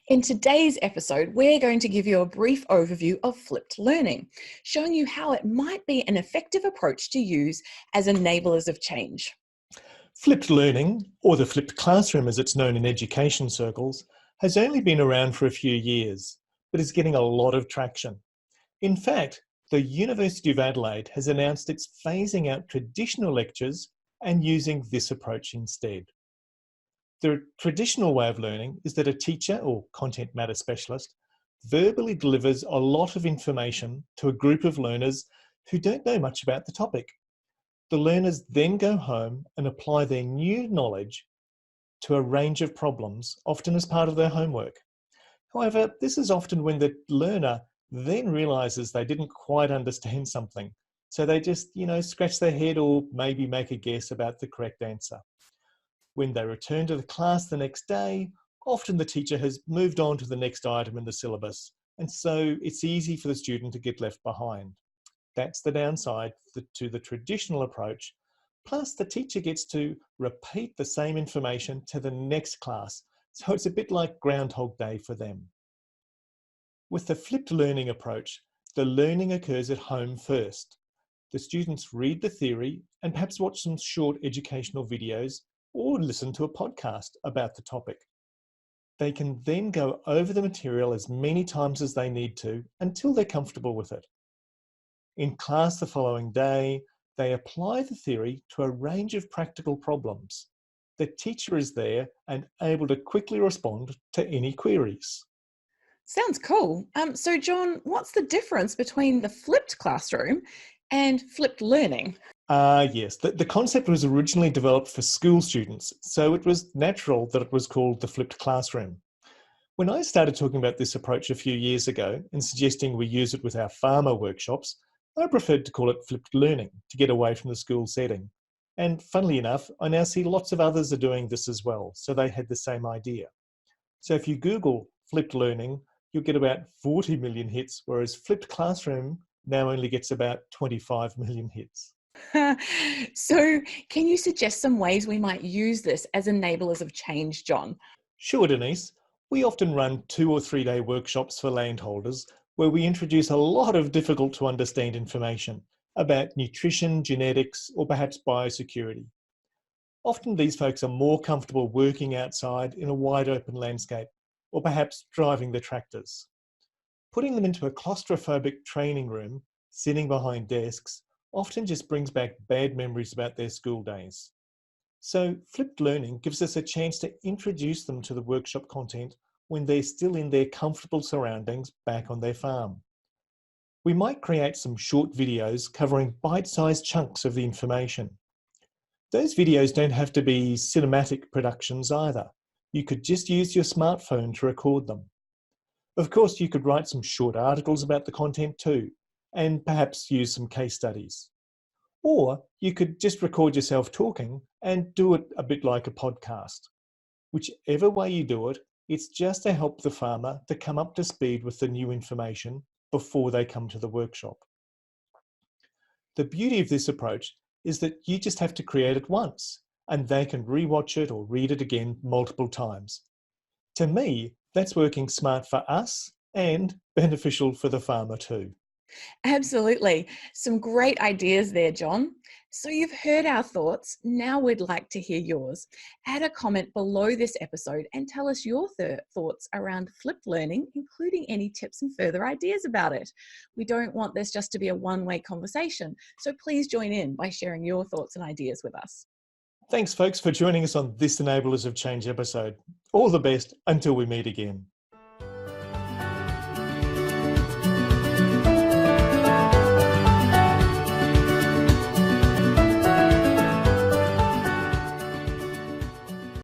In today's episode, we're going to give you a brief overview of flipped learning, showing you how it might be an effective approach to use as enablers of change. Flipped learning, or the flipped classroom as it's known in education circles, has only been around for a few years, but is getting a lot of traction. In fact, the University of Adelaide has announced it's phasing out traditional lectures and using this approach instead. The traditional way of learning is that a teacher or content matter specialist verbally delivers a lot of information to a group of learners who don't know much about the topic. The learners then go home and apply their new knowledge to a range of problems, often as part of their homework. However, this is often when the learner then realizes they didn't quite understand something. So they just, scratch their head or maybe make a guess about the correct answer. When they return to the class the next day, often the teacher has moved on to the next item in the syllabus, and so it's easy for the student to get left behind. That's the downside to the traditional approach. Plus, the teacher gets to repeat the same information to the next class, so it's a bit like Groundhog Day for them. With the flipped learning approach, the learning occurs at home first. The students read the theory and perhaps watch some short educational videos or listen to a podcast about the topic. They can then go over the material as many times as they need to until they're comfortable with it. In class the following day, they apply the theory to a range of practical problems. The teacher is there and able to quickly respond to any queries. Sounds cool. So John, what's the difference between the flipped classroom and flipped learning? Yes, the concept was originally developed for school students, so it was natural that it was called the flipped classroom. When I started talking about this approach a few years ago and suggesting we use it with our farmer workshops, I preferred to call it flipped learning to get away from the school setting. And funnily enough, I now see lots of others are doing this as well, so they had the same idea. So if you Google flipped learning, you'll get about 40 million hits, whereas flipped classroom now only gets about 25 million hits. So can you suggest some ways we might use this as enablers of change, John? Sure, Denise. We often run 2 or 3 day workshops for landholders where we introduce a lot of difficult to understand information about nutrition, genetics, or perhaps biosecurity. Often these folks are more comfortable working outside in a wide open landscape, or perhaps driving the tractors. Putting them into a claustrophobic training room, sitting behind desks, often just brings back bad memories about their school days. So flipped learning gives us a chance to introduce them to the workshop content when they're still in their comfortable surroundings back on their farm. We might create some short videos covering bite-sized chunks of the information. Those videos don't have to be cinematic productions either. You could just use your smartphone to record them. Of course, you could write some short articles about the content too, and perhaps use some case studies. Or you could just record yourself talking and do it a bit like a podcast. Whichever way you do it, it's just to help the farmer to come up to speed with the new information before they come to the workshop. The beauty of this approach is that you just have to create it once and they can rewatch it or read it again multiple times. To me, that's working smart for us and beneficial for the farmer too. Absolutely. Some great ideas there, John. So you've heard our thoughts. Now we'd like to hear yours. Add a comment below this episode and tell us your thoughts around flipped learning, including any tips and further ideas about it. We don't want this just to be a one-way conversation, so please join in by sharing your thoughts and ideas with us. Thanks, folks, for joining us on this Enablers of Change episode. All the best until we meet again.